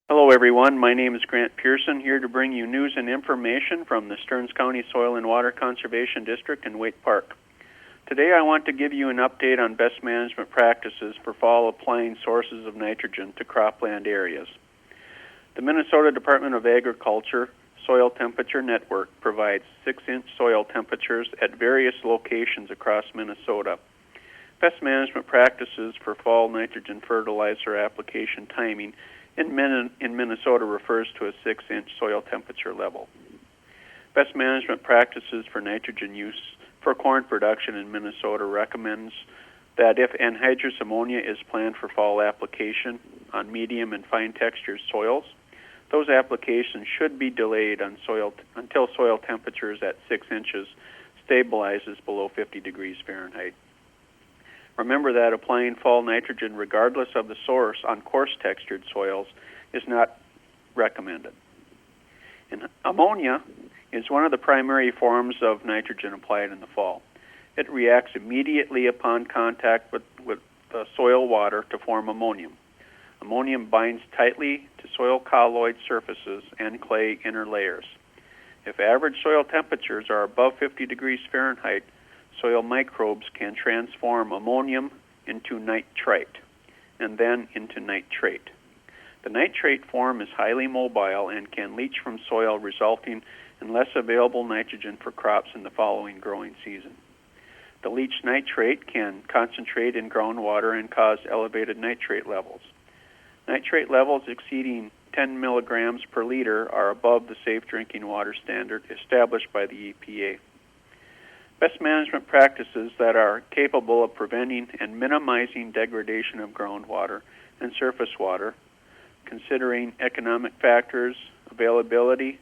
Hello everyone, my name is Grant Pearson, here to bring you news and information from the Stearns County Soil and Water Conservation District in Waite Park. Today I want to give you an update on best management practices for fall applying sources of nitrogen to cropland areas. The Minnesota Department of Agriculture Soil Temperature Network provides 6-inch soil temperatures at various locations across Minnesota. Best management practices for fall nitrogen fertilizer application timing in Minnesota refers to a 6-inch soil temperature level. Best management practices for nitrogen use for corn production in Minnesota recommends that if anhydrous ammonia is planned for fall application on medium and fine textured soils, those applications should be delayed until soil temperatures at 6 inches stabilizes below 50 degrees Fahrenheit. Remember that applying fall nitrogen regardless of the source on coarse textured soils is not recommended. And ammonia is one of the primary forms of nitrogen applied in the fall. It reacts immediately upon contact with the soil water to form ammonium. Ammonium binds tightly to soil colloid surfaces and clay inner layers. If average soil temperatures are above 50 degrees Fahrenheit, soil microbes can transform ammonium into nitrite and then into nitrate. The nitrate form is highly mobile and can leach from soil, resulting in less available nitrogen for crops in the following growing season. The leached nitrate can concentrate in groundwater and cause elevated nitrate levels. Nitrate levels exceeding 10 milligrams per liter are above the safe drinking water standard established by the EPA. Best management practices that are capable of preventing and minimizing degradation of groundwater and surface water, considering economic factors, availability,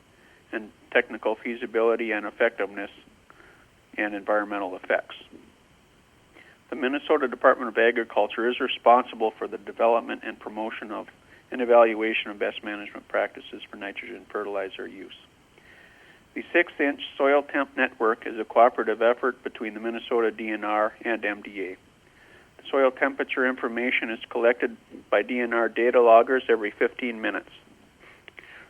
and technical feasibility and effectiveness, and environmental effects. The Minnesota Department of Agriculture is responsible for the development and promotion of and evaluation of best management practices for nitrogen fertilizer use. The 6-inch Soil Temp Network is a cooperative effort between the Minnesota DNR and MDA. The soil temperature information is collected by DNR data loggers every 15 minutes.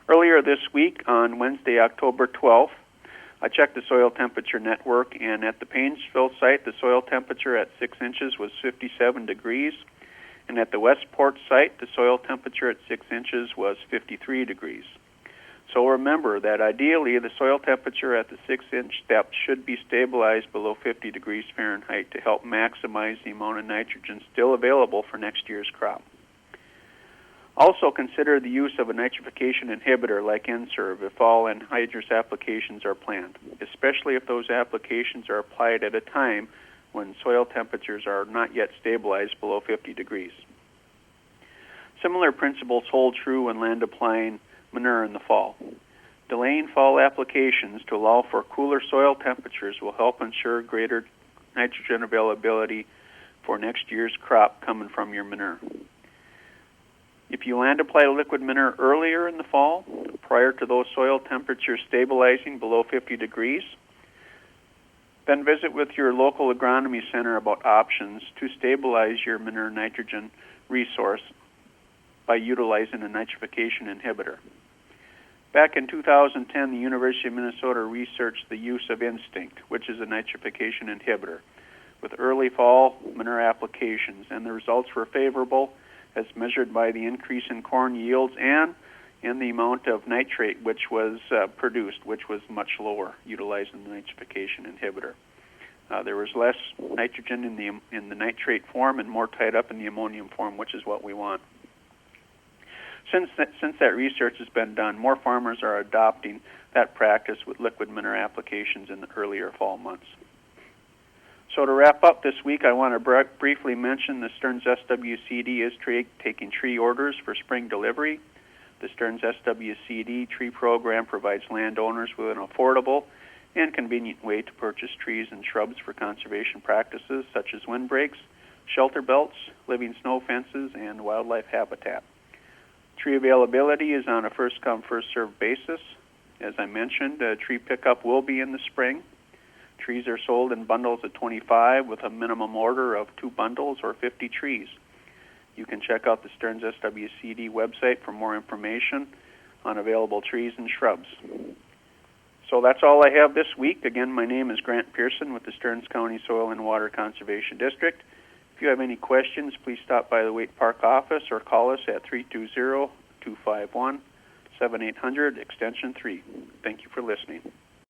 Earlier this week, on Wednesday, October 12th, I checked the soil temperature network, and at the Painesville site, the soil temperature at 6 inches was 57 degrees, and at the Westport site, the soil temperature at 6 inches was 53 degrees. So remember that ideally the soil temperature at the 6-inch depth should be stabilized below 50 degrees Fahrenheit to help maximize the amount of nitrogen still available for next year's crop. Also consider the use of a nitrification inhibitor like N-Serve if fall anhydrous applications are planned, especially if those applications are applied at a time when soil temperatures are not yet stabilized below 50 degrees. Similar principles hold true when land applying manure in the fall. Delaying fall applications to allow for cooler soil temperatures will help ensure greater nitrogen availability for next year's crop coming from your manure. If you land apply liquid manure earlier in the fall, prior to those soil temperatures stabilizing below 50 degrees, then visit with your local agronomy center about options to stabilize your manure nitrogen resource by utilizing a nitrification inhibitor. Back in 2010, the University of Minnesota researched the use of Instinct, which is a nitrification inhibitor, with early fall manure applications, and the results were favorable as measured by the increase in corn yields and in the amount of nitrate which was produced, which was much lower utilizing the nitrification inhibitor. There was less nitrogen in the nitrate form and more tied up in the ammonium form, which is what we want. Since that research has been done, more farmers are adopting that practice with liquid manure applications in the earlier fall months. So to wrap up this week, I want to briefly mention the Stearns SWCD is taking tree orders for spring delivery. The Stearns SWCD tree program provides landowners with an affordable and convenient way to purchase trees and shrubs for conservation practices such as windbreaks, shelter belts, living snow fences, and wildlife habitat. Tree availability is on a first-come, first-served basis. As I mentioned, tree pickup will be in the spring. Trees are sold in bundles of 25 with a minimum order of 2 bundles or 50 trees. You can check out the Stearns SWCD website for more information on available trees and shrubs. So that's all I have this week. Again, my name is Grant Pearson with the Stearns County Soil and Water Conservation District. If you have any questions, please stop by the Waite Park office or call us at 320-251-7800, extension 3. Thank you for listening.